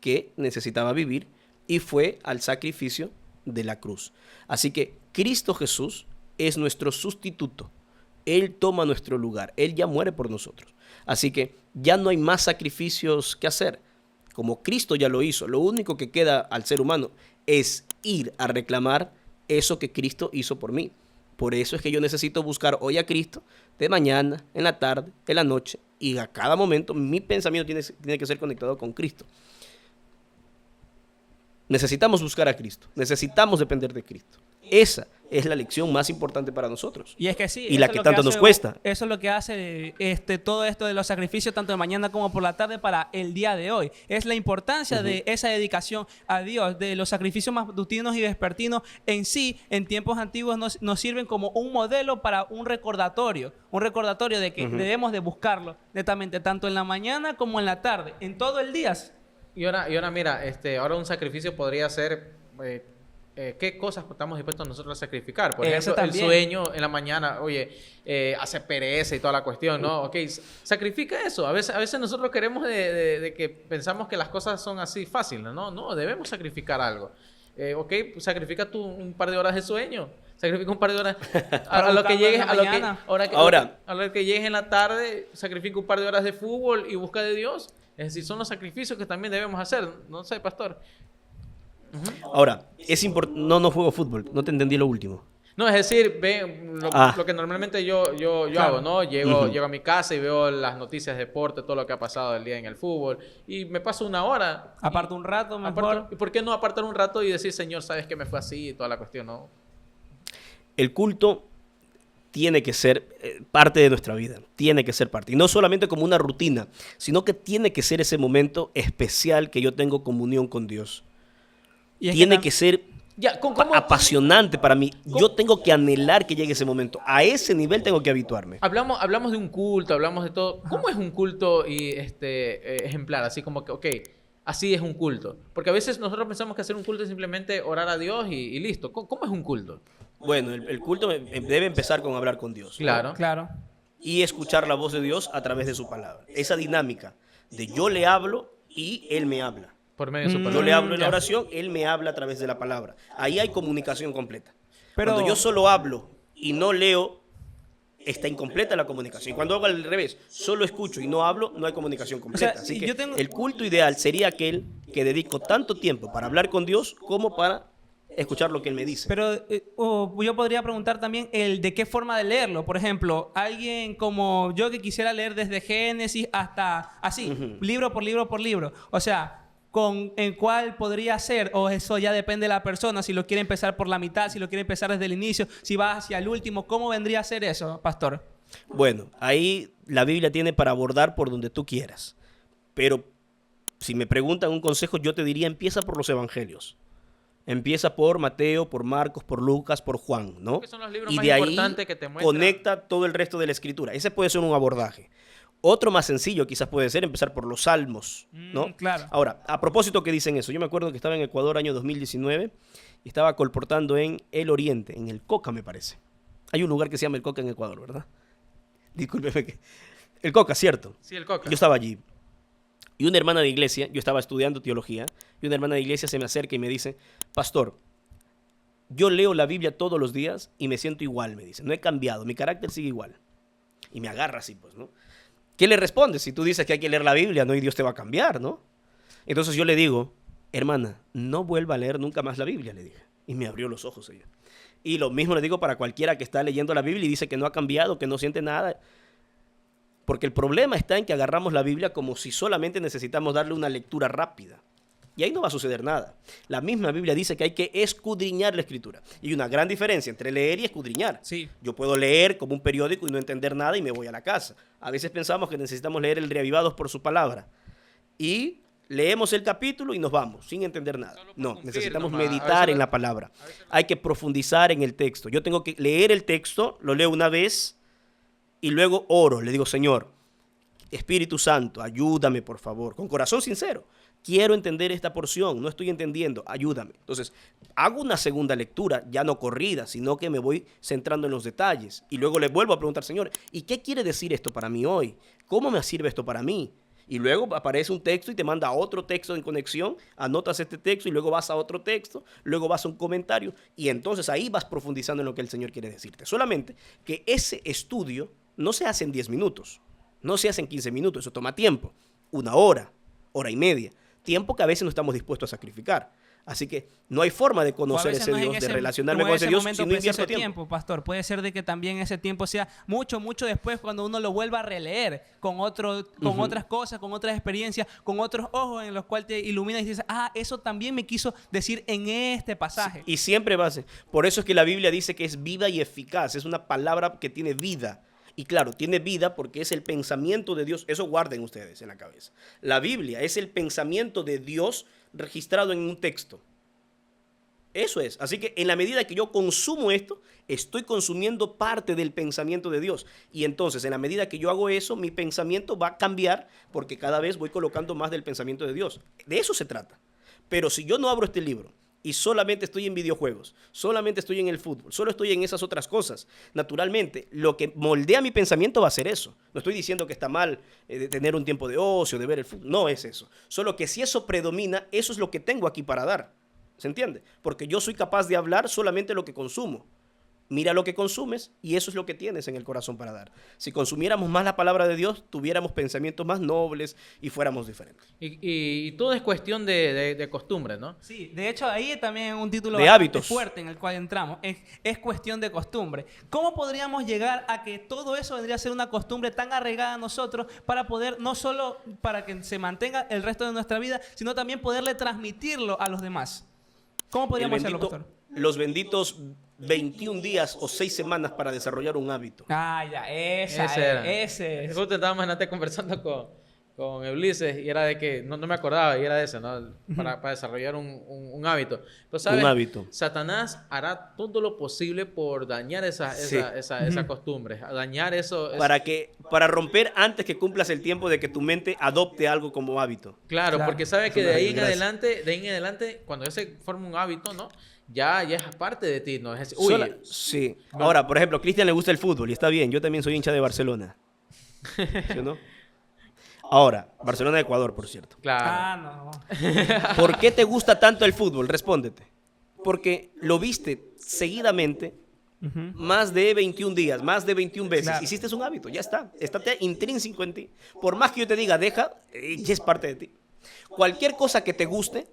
que necesitaba vivir y fue al sacrificio de la cruz. Así que Cristo Jesús es nuestro sustituto. Él toma nuestro lugar, Él ya muere por nosotros. Así que ya no hay más sacrificios que hacer. Como Cristo ya lo hizo, lo único que queda al ser humano es ir a reclamar eso que Cristo hizo por mí. Por eso es que yo necesito buscar hoy a Cristo, de mañana, en la tarde, en la noche, y a cada momento mi pensamiento tiene que ser conectado con Cristo. Necesitamos buscar a Cristo, necesitamos depender de Cristo. Esa es la lección más importante para nosotros. Y es que sí. Y eso la es que lo tanto hace- nos cuesta. Eso es lo que hace todo esto de los sacrificios, tanto de mañana como por la tarde, para el día de hoy. Es la importancia de esa dedicación a Dios, de los sacrificios matutinos y vespertinos en sí, en tiempos antiguos, nos sirven como un modelo para un recordatorio de que debemos de buscarlo netamente, tanto en la mañana como en la tarde, en todo el día. Y ahora mira, ahora un sacrificio podría ser... ¿qué cosas estamos dispuestos nosotros a sacrificar? Por Eso ejemplo, el también. sueño en la mañana, oye, hace pereza y toda la cuestión, ¿no? Ok, sacrifica eso. A veces nosotros queremos de que pensamos que las cosas son así fáciles, ¿no? No, debemos sacrificar algo. Ok, sacrifica tú un par de horas de sueño. Sacrifica un par de horas a lo que buscarlo llegues, en la mañana. a lo que llegues en la tarde, sacrifica un par de horas de fútbol y busca de Dios. Es decir, son los sacrificios que también debemos hacer. No sé, pastor. Ahora, es importante. No juego fútbol, no te entendí lo último. No, es decir, lo que normalmente yo hago, ¿no? Llego a mi casa y veo las noticias de deporte, todo lo que ha pasado el día en el fútbol, y me paso una hora. Aparto un rato, mejor. ¿Y por qué no apartar un rato y decir, Señor, sabes que me fue así y toda la cuestión, ¿no? El culto tiene que ser parte de nuestra vida, tiene que ser parte. Y no solamente como una rutina, sino que tiene que ser ese momento especial que yo tengo comunión con Dios. Y es Tiene que ser Ya, apasionante para mí. Yo tengo que anhelar que llegue ese momento. A ese nivel tengo que habituarme. hablamos de un culto, hablamos de todo. ¿Cómo es un culto ejemplar? Así como que, ok, así es un culto. Porque a veces nosotros pensamos que hacer un culto es simplemente orar a Dios y listo. ¿Cómo es un culto? Bueno, el culto debe empezar con hablar con Dios. Claro. Claro. y escuchar la voz de Dios a través de su palabra. Esa dinámica de yo le hablo y Él me habla. Por medio de su Yo palabra. le hablo en la Ya. oración, Él me habla a través de la palabra. Ahí hay comunicación completa. Pero- Cuando yo solo hablo y no leo, está incompleta la comunicación. Y cuando hago al revés, solo escucho y no hablo, no hay comunicación completa. sea, Así y que yo tengo- el culto ideal sería aquel que dedico tanto tiempo para hablar con Dios como para escuchar lo que Él me dice. Pero yo podría preguntar también el de qué forma de leerlo. Por ejemplo, alguien como yo que quisiera leer desde Génesis hasta así, libro por libro por libro. O sea, ¿en cuál podría ser? O eso ya depende de la persona. Si lo quiere empezar por la mitad, si lo quiere empezar desde el inicio, si va hacia el último. ¿Cómo vendría a ser eso, pastor? Bueno, ahí la Biblia tiene para abordar por donde tú quieras. Pero si me preguntan un consejo, yo te diría, empieza por los evangelios. Empieza por Mateo, por Marcos, por Lucas, por Juan, ¿no? Que son los libros Y más de ahí importantes que te muestran. conecta todo el resto de la escritura. Ese puede ser un abordaje. Otro más sencillo quizás puede ser empezar por los salmos, ¿no? Claro. Ahora, a propósito que dicen eso, yo me acuerdo que estaba en Ecuador año 2019 y estaba colportando en el Oriente, en el Coca me parece. Hay un lugar que se llama el Coca en Ecuador, ¿verdad? Discúlpeme que... El Coca, ¿cierto? Sí, el coca. Yo estaba allí. Y una hermana de iglesia, yo estaba estudiando teología, y una hermana de iglesia se me acerca y me dice, pastor, yo leo la Biblia todos los días y me siento igual, me dice. No he cambiado, mi carácter sigue igual. Y me agarra así, pues, ¿no? ¿Qué le respondes? Si tú dices que hay que leer la Biblia, ¿no? Y Dios te va a cambiar, ¿no? Entonces yo le digo, hermana, no vuelva a leer nunca más la Biblia, le dije. Y me abrió los ojos ella. Y lo mismo le digo para cualquiera que está leyendo la Biblia y dice que no ha cambiado, que no siente nada. Porque el problema está en que agarramos la Biblia como si solamente necesitamos darle una lectura rápida. Y ahí no va a suceder nada. La misma Biblia dice que hay que escudriñar la Escritura. Y hay una gran diferencia entre leer y escudriñar. Sí. Yo puedo leer como un periódico y no entender nada y me voy a la casa. A veces pensamos que necesitamos leer el Reavivados por su palabra. Y leemos el capítulo y nos vamos, sin entender nada. Solo por No, cumplir necesitamos nomás. A meditar veces en la palabra. Hay que profundizar en el texto. Yo tengo que leer el texto, lo leo una vez y luego oro. Le digo, Señor, Espíritu Santo, ayúdame por favor, con corazón sincero. Quiero entender esta porción, no estoy entendiendo, ayúdame. Entonces, hago una segunda lectura, ya no corrida, sino que me voy centrando en los detalles. Y luego le vuelvo a preguntar, Señor, ¿y qué quiere decir esto para mí hoy? ¿Cómo me sirve esto para mí? Y luego aparece un texto y te manda otro texto en conexión, anotas este texto y luego vas a otro texto, luego vas a un comentario y entonces ahí vas profundizando en lo que el Señor quiere decirte. Solamente que ese estudio no se hace en 10 minutos, no se hace en 15 minutos, eso toma tiempo, una hora, hora y media. Tiempo que a veces no estamos dispuestos a sacrificar. Así que no hay forma de O a conocer veces ese no es en Dios, de ese- relacionarme no en con ese ese Dios momento si no preciso invierto de tiempo. pastor. Puede ser de que también ese tiempo sea mucho, mucho después cuando uno lo vuelva a releer con otras cosas, con otras experiencias, con otros ojos en los cuales te ilumina y dices, eso también me quiso decir en este pasaje. Y siempre va a ser. Por eso es que la Biblia dice que es viva y eficaz. Es una palabra que tiene vida. Y claro, tiene vida porque es el pensamiento de Dios. Eso guarden ustedes en la cabeza. La Biblia es el pensamiento de Dios registrado en un texto. Eso es. Así que en la medida que yo consumo esto, estoy consumiendo parte del pensamiento de Dios. Y entonces, en la medida que yo hago eso, mi pensamiento va a cambiar porque cada vez voy colocando más del pensamiento de Dios. De eso se trata. Pero si yo no abro este libro y solamente estoy en videojuegos, solamente estoy en el fútbol, solo estoy en esas otras cosas, naturalmente, lo que moldea mi pensamiento va a ser eso. No estoy diciendo que está mal de tener un tiempo de ocio, de ver el fútbol. No es eso. Solo que si eso predomina, eso es lo que tengo aquí para dar. ¿Se entiende? Porque yo soy capaz de hablar solamente lo que consumo. Mira lo que consumes y eso es lo que tienes en el corazón para dar. Si consumiéramos más la palabra de Dios, tuviéramos pensamientos más nobles y fuéramos diferentes. Y todo es cuestión de costumbre, ¿no? Sí, de hecho ahí también un título De bastante hábitos. fuerte en el cual entramos. Es cuestión de costumbre. ¿Cómo podríamos llegar a que todo eso vendría a ser una costumbre tan arraigada a nosotros para poder, no solo para que se mantenga el resto de nuestra vida, sino también poderle transmitirlo a los demás? ¿Cómo podríamos hacerlo, pastor? Los benditos 21 días o 6 semanas para desarrollar un hábito. Ya, ese es. Justo estábamos antes conversando con Ulises y era de que, no me acordaba, y era de eso, ¿no? Para desarrollar un hábito. Pero, ¿sabes? Un hábito. Satanás hará todo lo posible por dañar esa costumbre, dañar eso. Para romper antes que cumplas el tiempo de que tu mente adopte algo como hábito. Claro, Claro. porque sabe Es que una desgracia. de ahí en adelante, cuando ya se forma un hábito, ¿no? Ya es parte de ti, ¿no? Es decir, Sí. Ahora, por ejemplo, a Cristian le gusta el fútbol y está bien. Yo también soy hincha de Barcelona. ¿Sí o no? Ahora, Barcelona-Ecuador, por cierto. Claro. Ah, no. ¿Por qué te gusta tanto el fútbol? Respóndete. Porque lo viste seguidamente Ujú. más de 21 días, más de 21 veces. Claro. Hiciste un hábito, ya está. Está intrínseco en ti. Por más que yo te diga, deja, ya es parte de ti. Cualquier cosa que te guste,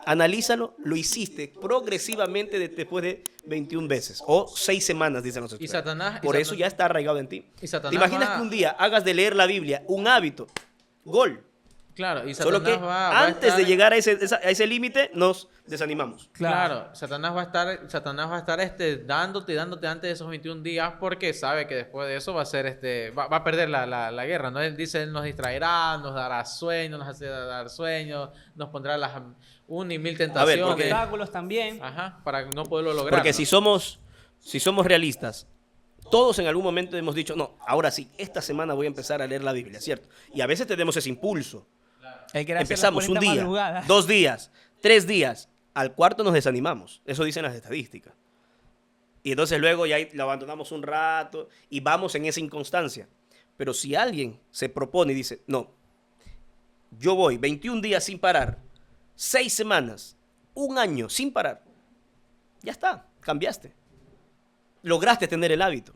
analízalo, lo hiciste progresivamente después de 21 veces. O 6 semanas, dicen los expertos. Satanás- Por eso ya está arraigado en ti. y Satanás ¿Te imaginas va- que un día hagas de leer la Biblia un hábito? Gol. Claro, y Solo Satanás que va a antes estar- de llegar a ese límite, nos desanimamos. Claro, Satanás va a estar dándote antes de esos 21 días porque sabe que después de eso va a ser va a perder la guerra, ¿no? Él dice, él nos distraerá, nos dará sueños, nos hace dar sueños, nos pondrá las 1 y 1000 A ver, tentaciones. porque- Obstáculos también. Ajá, para no poderlo lograr. Porque ¿no? si somos realistas, todos en algún momento hemos dicho, no, ahora sí, esta semana voy a empezar a leer la Biblia, ¿cierto? Y a veces tenemos ese impulso. Él quiere hacer las Empezamos un 40 día, madrugadas. 2 días, 3 días. Al cuarto nos desanimamos. Eso dicen las estadísticas. Y entonces luego ya lo abandonamos un rato y vamos en esa inconstancia. Pero si alguien se propone y dice, no, yo voy 21 días sin parar, 6 semanas, 1 año sin parar, ya está, cambiaste. Lograste tener el hábito.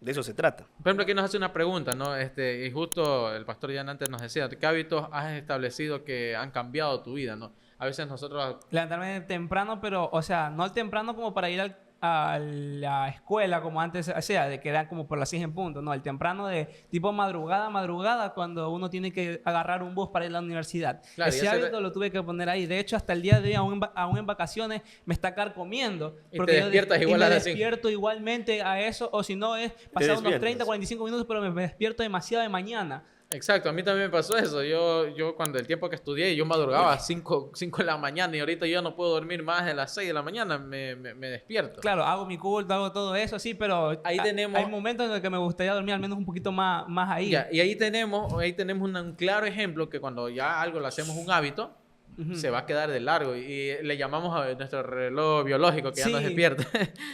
De eso se trata. Por ejemplo, aquí nos hace una pregunta, ¿no? Y justo el pastor Jan antes nos decía, ¿qué hábitos has establecido que han cambiado tu vida, ¿no? A veces nosotros... Levantarme temprano, pero, o sea, no temprano como para ir a la escuela como antes hacía, de que eran como por las 6 en punto. No, el temprano de tipo madrugada, cuando uno tiene que agarrar un bus para ir a la universidad. Claro, Ese y ese- hábito lo tuve que poner ahí. De hecho, hasta el día de hoy, aún en vacaciones, me está carcomiendo. Y te despiertas igual y a me las 5. despierto igualmente a eso, o si no es pasar unos despiertas. 30, 45 minutos, pero me despierto demasiado de mañana. Exacto, a mí también me pasó eso. Yo cuando el tiempo que estudié, yo madrugaba a 5 de la mañana y ahorita yo no puedo dormir más de las 6 de la mañana, me despierto. Claro, hago mi culto, hago todo eso, sí, pero Ahí tenemos- hay momentos en los que me gustaría dormir al menos un poquito más ahí. Ya, y ahí tenemos un claro ejemplo que cuando ya algo lo hacemos un hábito, Ujú. se va a quedar de largo y le llamamos a nuestro reloj biológico que ya nos Sí. despierta.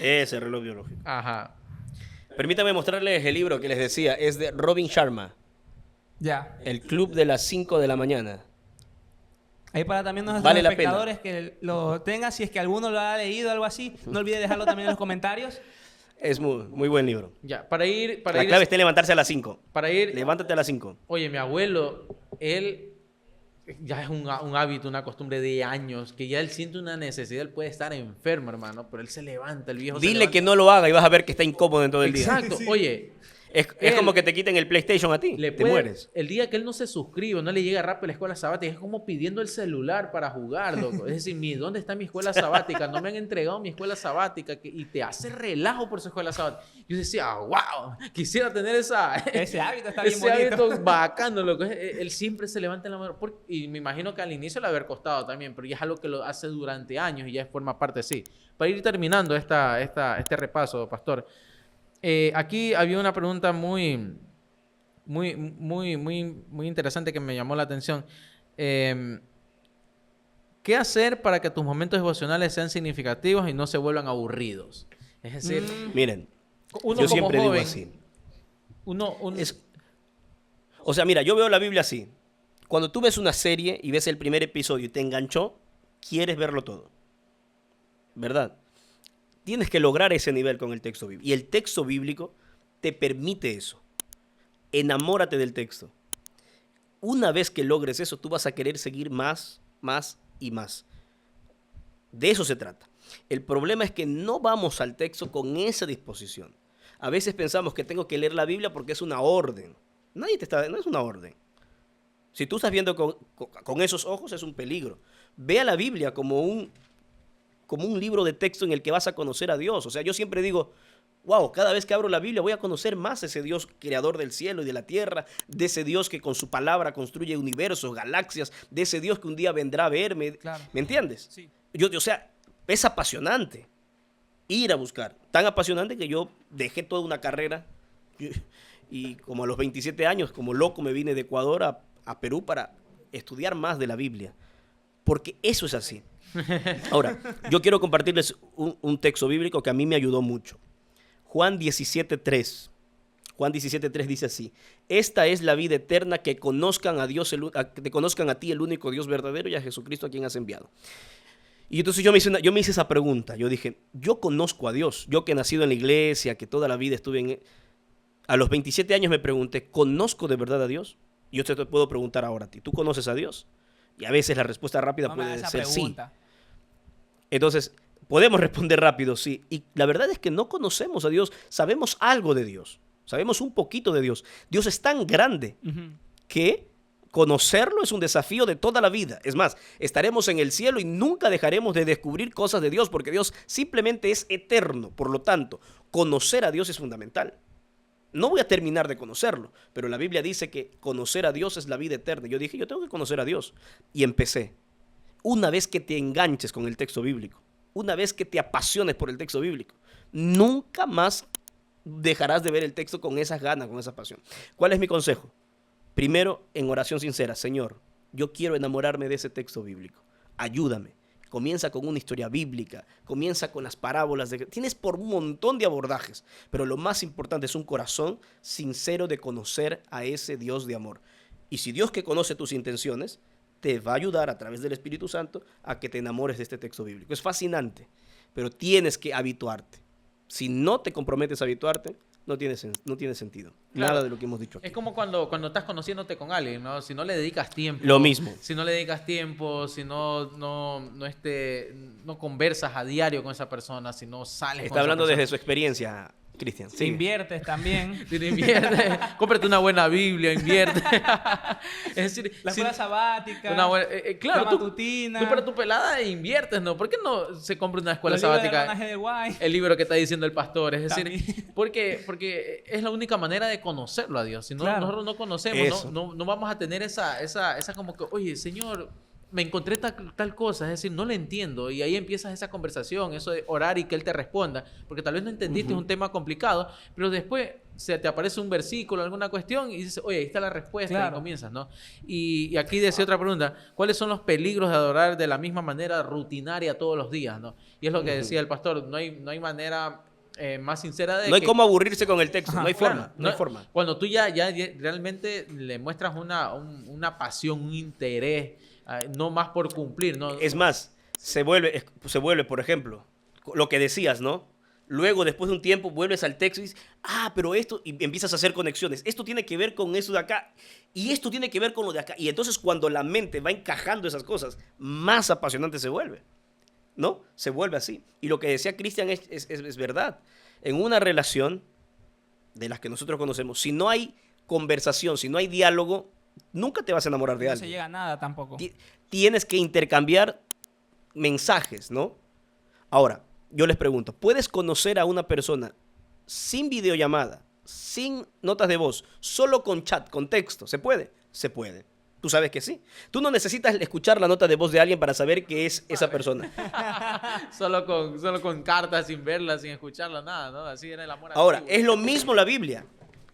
Ese reloj biológico. Ajá. Permítame mostrarles el libro que les decía. Es de Robin Sharma. Ya. El Club de las 5 de la mañana. Ahí para también nuestros Vale la pena. espectadores que lo tengan, si es que alguno lo ha leído o algo así, no olvide dejarlo también en los comentarios. Es muy buen libro. Ya, para La ir, clave está en levantarse a las 5. para ir, Levántate a las 5. oye, mi abuelo, él ya es un hábito, una costumbre de años, que ya él siente una necesidad, él puede estar enfermo, hermano, pero él se levanta, el viejo se Dile levanta. que no lo haga y vas a ver que está incómodo en todo el día. Exacto, oye, Es Él- como que te quiten el PlayStation a ti. le te puede- mueres. el día que él no se suscribe, no le llega rápido a la escuela sabática, es como pidiendo el celular para jugar, loco. Es decir, ¿dónde está mi escuela sabática? No me han entregado mi escuela sabática y te hace relajo por su escuela sabática. Yo decía, wow, quisiera tener Ese hábito está bien ese bonito. hábito bacano, loco. Él siempre se levanta en la mañana. Y me imagino que al inicio le haber costado también, pero ya es algo que lo hace durante años y ya forma parte, sí. Para ir terminando este repaso, pastor, aquí había una pregunta muy interesante que me llamó la atención. ¿Qué hacer para que tus momentos devocionales sean significativos y no se vuelvan aburridos? Es decir, Miren, uno yo como siempre digo joven, así. uno- O sea, mira, yo veo la Biblia así. Cuando tú ves una serie y ves el primer episodio y te enganchó, quieres verlo todo. ¿Verdad? Tienes que lograr ese nivel con el texto bíblico. Y el texto bíblico te permite eso. Enamórate del texto. Una vez que logres eso, tú vas a querer seguir más y más. De eso se trata. El problema es que no vamos al texto con esa disposición. A veces pensamos que tengo que leer la Biblia porque es una orden. No es una orden. Si tú estás viendo con esos ojos, es un peligro. Ve a la Biblia como un libro de texto en el que vas a conocer a Dios. O sea, yo siempre digo, wow, cada vez que abro la Biblia voy a conocer más a ese Dios creador del cielo y de la tierra, de ese Dios que con su palabra construye universos, galaxias, de ese Dios que un día vendrá a verme. Claro. ¿Me entiendes? Sí. O sea, es apasionante ir a buscar. Tan apasionante que yo dejé toda una carrera y como a los 27 años, como loco, me vine de Ecuador a Perú para estudiar más de la Biblia. Porque eso es así. Ahora, yo quiero compartirles un texto bíblico que a mí me ayudó mucho. Juan 17:3. Juan 17:3 dice así: esta es la vida eterna, que conozcan a Dios, que te conozcan a ti, el único Dios verdadero, y a Jesucristo a quien has enviado. Y entonces yo me hice esa pregunta. Yo dije, yo conozco a Dios. Yo que he nacido en la iglesia, que toda la vida a los 27 años me pregunté, ¿conozco de verdad a Dios? Y yo te puedo preguntar ahora a ti, ¿tú conoces a Dios? Y a veces la respuesta rápida No me puede hagas esa ser sí. pregunta. Entonces, podemos responder rápido, sí. Y la verdad es que no conocemos a Dios. Sabemos algo de Dios. Sabemos un poquito de Dios. Dios es tan grande Ujú. que conocerlo es un desafío de toda la vida. Es más, estaremos en el cielo y nunca dejaremos de descubrir cosas de Dios, porque Dios simplemente es eterno. Por lo tanto, conocer a Dios es fundamental. No voy a terminar de conocerlo, pero la Biblia dice que conocer a Dios es la vida eterna. Yo dije, yo tengo que conocer a Dios. Y empecé. Una vez que te enganches con el texto bíblico, una vez que te apasiones por el texto bíblico, nunca más dejarás de ver el texto con esas ganas, con esa pasión. ¿Cuál es mi consejo? Primero, en oración sincera: Señor, yo quiero enamorarme de ese texto bíblico. Ayúdame. Comienza con una historia bíblica, comienza con las parábolas. Tienes por un montón de abordajes, pero lo más importante es un corazón sincero de conocer a ese Dios de amor. Y si Dios, que conoce tus intenciones, te va a ayudar a través del Espíritu Santo a que te enamores de este texto bíblico. Es fascinante, pero tienes que habituarte. Si no te comprometes a habituarte, no tiene sentido. Claro. Nada de lo que hemos dicho aquí. Es como cuando estás conociéndote con alguien, ¿no? Si no le dedicas tiempo. Lo mismo. Si no le dedicas tiempo, si no conversas a diario con esa persona, si no sales Está con esa hablando persona. desde su experiencia, Cristian. Si Sigue. inviertes también. Si no inviertes, cómprate una buena Biblia, invierte. Es decir, La si- escuela sabática. una buena- claro, la tú matutina. para tu pelada inviertes, ¿no? ¿Por qué no se compra una escuela los libros de sabática? Ronald G. de Guay. El libro que está diciendo el pastor, es decir, También. porque es la única manera de conocerlo a Dios. Si no, Claro. nosotros no conocemos, Eso. no vamos a tener esa como que, oye, Señor, me encontré tal cosa, es decir, no le entiendo. Y ahí empiezas esa conversación, eso de orar y que Él te responda, porque tal vez no entendiste, es un tema complicado, pero después se te aparece un versículo, alguna cuestión, y dices, oye, ahí está la respuesta, Claro. y comienzas, ¿no? Y aquí decía otra pregunta: ¿cuáles son los peligros de adorar de la misma manera rutinaria todos los días, ¿no? Y es lo que decía el pastor, no hay manera más sincera de No hay que... cómo aburrirse con el texto. Ajá, no hay Claro, forma. No hay forma. Cuando tú ya realmente le muestras una pasión, un interés, no más por cumplir, ¿no? Es más, se vuelve, por ejemplo, lo que decías, ¿no? Luego, después de un tiempo, vuelves al texto y dices, pero esto, y empiezas a hacer conexiones. Esto tiene que ver con eso de acá, y esto tiene que ver con lo de acá. Y entonces, cuando la mente va encajando esas cosas, más apasionante se vuelve, ¿no? Se vuelve así. Y lo que decía Cristian es verdad. En una relación de las que nosotros conocemos, si no hay conversación, si no hay diálogo, nunca te vas a enamorar de No se alguien. llega a nada tampoco. Tienes que intercambiar mensajes, ¿no? Ahora, yo les pregunto, ¿puedes conocer a una persona sin videollamada, sin notas de voz, solo con chat, con texto? ¿Se puede? Se puede. Tú sabes que sí. Tú no necesitas escuchar la nota de voz de alguien para saber que es esa persona. Solo con cartas, sin verlas, sin escucharlas, nada, ¿no? Así era el amor Ahora, antiguo. es lo mismo la Biblia.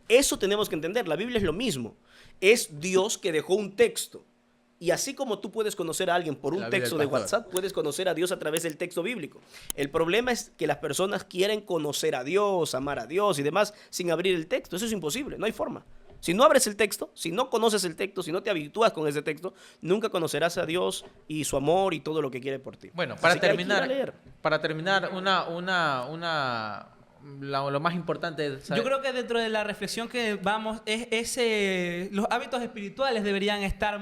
Eso tenemos que entender. La Biblia es lo mismo. Es Dios que dejó un texto. Y así como tú puedes conocer a alguien por La un vida texto del de pastor. WhatsApp, puedes conocer a Dios a través del texto bíblico. El problema es que las personas quieren conocer a Dios, amar a Dios y demás sin abrir el texto. Eso es imposible, no hay forma. Si no abres el texto, si no conoces el texto, si no te habitúas con ese texto, nunca conocerás a Dios y su amor y todo lo que quiere por ti. Bueno, para Así que hay que ir a leer. terminar, lo más importante es saber- Yo creo que dentro de la reflexión que vamos, los hábitos espirituales deberían estar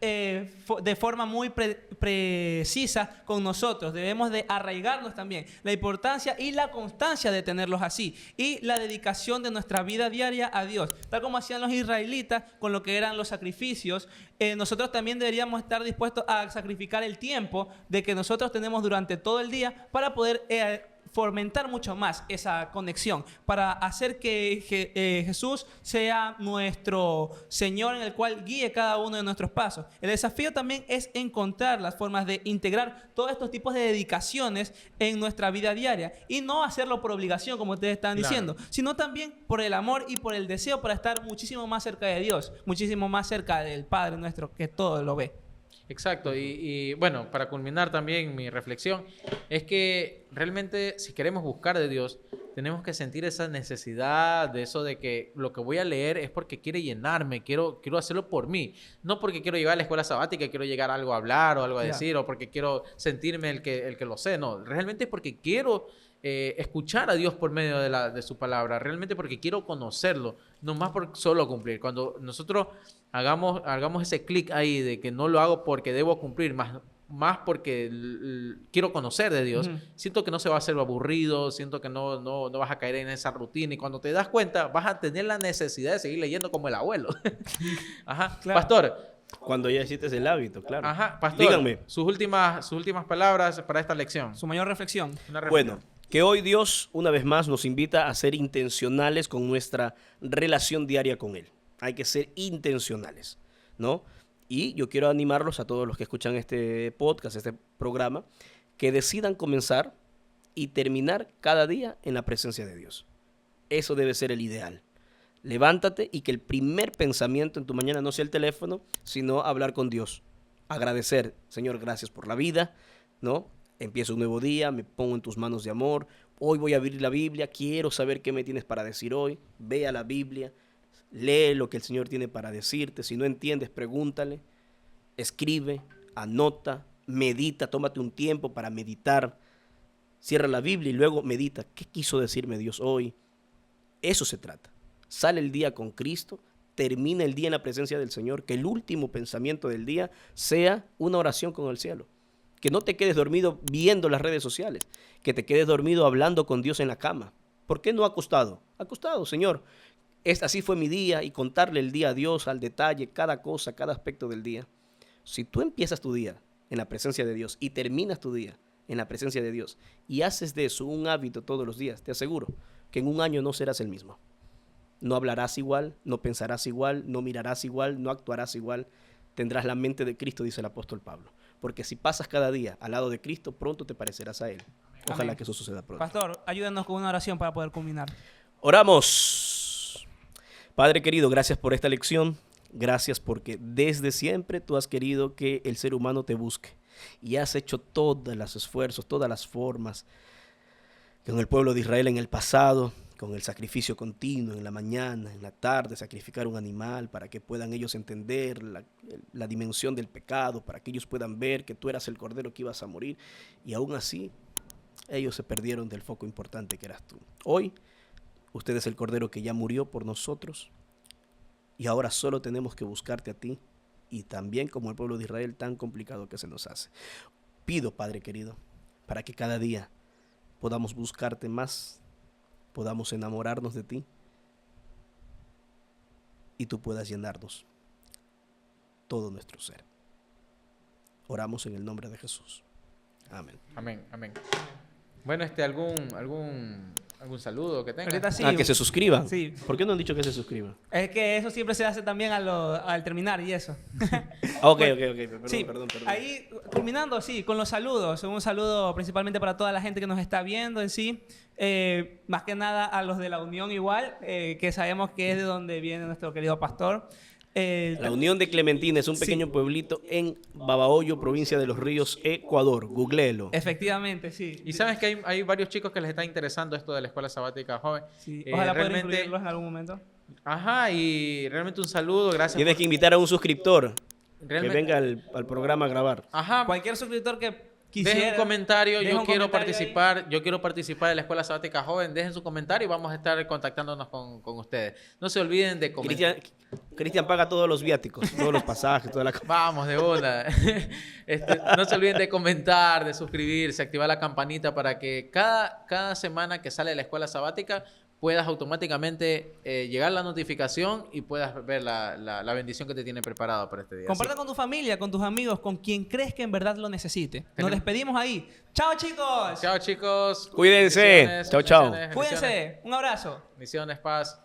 de forma muy precisa con nosotros. Debemos de arraigarnos también. La importancia y la constancia de tenerlos así. Y la dedicación de nuestra vida diaria a Dios. Tal como hacían los israelitas con lo que eran los sacrificios, nosotros también deberíamos estar dispuestos a sacrificar el tiempo de que nosotros tenemos durante todo el día para poder fomentar mucho más esa conexión, para hacer que Jesús sea nuestro Señor en el cual guíe cada uno de nuestros pasos. El desafío también es encontrar las formas de integrar todos estos tipos de dedicaciones en nuestra vida diaria y no hacerlo por obligación, como ustedes están Claro. diciendo, sino también por el amor y por el deseo para estar muchísimo más cerca de Dios, muchísimo más cerca del Padre nuestro que todo lo ve. Exacto, y bueno, para culminar también mi reflexión, es que realmente si queremos buscar de Dios, tenemos que sentir esa necesidad de eso de que lo que voy a leer es porque quiere llenarme, quiero hacerlo por mí. No porque quiero llegar a la escuela sabática y quiero llegar a algo a hablar o algo a decir, o porque quiero sentirme el que lo sé. No, realmente es porque quiero escuchar a Dios por medio de su palabra. Realmente porque quiero conocerlo, no más por solo cumplir. Cuando nosotros hagamos ese clic ahí de que no lo hago porque debo cumplir, más porque quiero conocer de Dios, siento que no se va a hacer aburrido, siento que no vas a caer en esa rutina, y cuando te das cuenta vas a tener la necesidad de seguir leyendo como el abuelo. Ajá. Claro. Pastor. Cuando ya hiciste el hábito, claro. Ajá. Pastor, díganme. sus últimas palabras para esta lección. Su mayor reflexión. Una reflexión. Bueno, que hoy Dios una vez más nos invita a ser intencionales con nuestra relación diaria con Él. Hay que ser intencionales, ¿no? Y yo quiero animarlos a todos los que escuchan este podcast, este programa, que decidan comenzar y terminar cada día en la presencia de Dios. Eso debe ser el ideal. Levántate y que el primer pensamiento en tu mañana no sea el teléfono, sino hablar con Dios. Agradecer, Señor, gracias por la vida, ¿no? Empiezo un nuevo día, me pongo en tus manos de amor. Hoy voy a abrir la Biblia, quiero saber qué me tienes para decir hoy. Ve a la Biblia, lee lo que el Señor tiene para decirte. Si no entiendes, pregúntale. Escribe, anota, medita, tómate un tiempo para meditar. Cierra la Biblia y luego medita. ¿Qué quiso decirme Dios hoy? Eso se trata. Sale el día con Cristo, termina el día en la presencia del Señor, que el último pensamiento del día sea una oración con el cielo. Que no te quedes dormido viendo las redes sociales, que te quedes dormido hablando con Dios en la cama. ¿Por qué no acostado? Acostado, Señor. Así fue mi día, y contarle el día a Dios al detalle, cada cosa, cada aspecto del día. Si tú empiezas tu día en la presencia de Dios y terminas tu día en la presencia de Dios y haces de eso un hábito todos los días, te aseguro que en un año no serás el mismo. No hablarás igual, no pensarás igual, no mirarás igual, no actuarás igual. Tendrás la mente de Cristo, dice el apóstol Pablo. Porque si pasas cada día al lado de Cristo, pronto te parecerás a Él. Ojalá Amén. que eso suceda pronto. Pastor, ayúdanos con una oración para poder culminar. Oramos. Padre querido, gracias por esta lección. Gracias porque desde siempre tú has querido que el ser humano te busque. Y has hecho todos los esfuerzos, todas las formas con el pueblo de Israel en el pasado, con el sacrificio continuo en la mañana, en la tarde, sacrificar un animal para que puedan ellos entender la dimensión del pecado, para que ellos puedan ver que tú eras el cordero que ibas a morir. Y aún así, ellos se perdieron del foco importante que eras tú. Hoy, usted es el cordero que ya murió por nosotros, y ahora solo tenemos que buscarte a ti, y también como el pueblo de Israel, tan complicado que se nos hace. Pido, Padre querido, para que cada día podamos buscarte más, podamos enamorarnos de ti y tú puedas llenarnos todo nuestro ser. Oramos en el nombre de Jesús. Amén. Amén, amén. Bueno, ¿algún saludo que tenga? Ahorita sí. Que se suscriban. Sí. ¿Por qué no han dicho que se suscriban? Es que eso siempre se hace también al terminar y eso. Ok. Perdón, Sí, perdón. ahí culminando, sí, con los saludos. Un saludo principalmente para toda la gente que nos está viendo en sí. Más que nada a los de la Unión igual, que sabemos que es de donde viene nuestro querido pastor. La Unión de Clementina es un pequeño pueblito en Babahoyo, provincia de Los Ríos, Ecuador. Googléelo. Efectivamente, sí. Y sabes que hay varios chicos que les está interesando esto de la escuela sabática joven. Sí. Ojalá poder realmente, incluirlos en algún momento. ajá, y realmente un saludo, gracias. Tienes que invitar a un suscriptor que Realmente- venga al programa a grabar. Ajá, Cualquier suscriptor que quisiera... dejen un comentario, deja yo un quiero comentario participar de la escuela sabática joven, dejen su comentario y vamos a estar contactándonos con ustedes. No se olviden de comentar. Cristian paga todos los viáticos, todos los pasajes, toda la cosa. Vamos, de una. No se olviden de comentar, de suscribirse, activar la campanita para que cada semana que sale la escuela sabática puedas automáticamente llegar la notificación y puedas ver la bendición que te tiene preparado para este día. Comparta Así- con tu familia, con tus amigos, con quien crees que en verdad lo necesite. Nos Tenemos- despedimos ahí. ¡Chao, chicos! Chao, chicos. Cuídense. Bendiciones, Chao, chao. bendiciones, Cuídense. Un abrazo. Bendiciones, paz.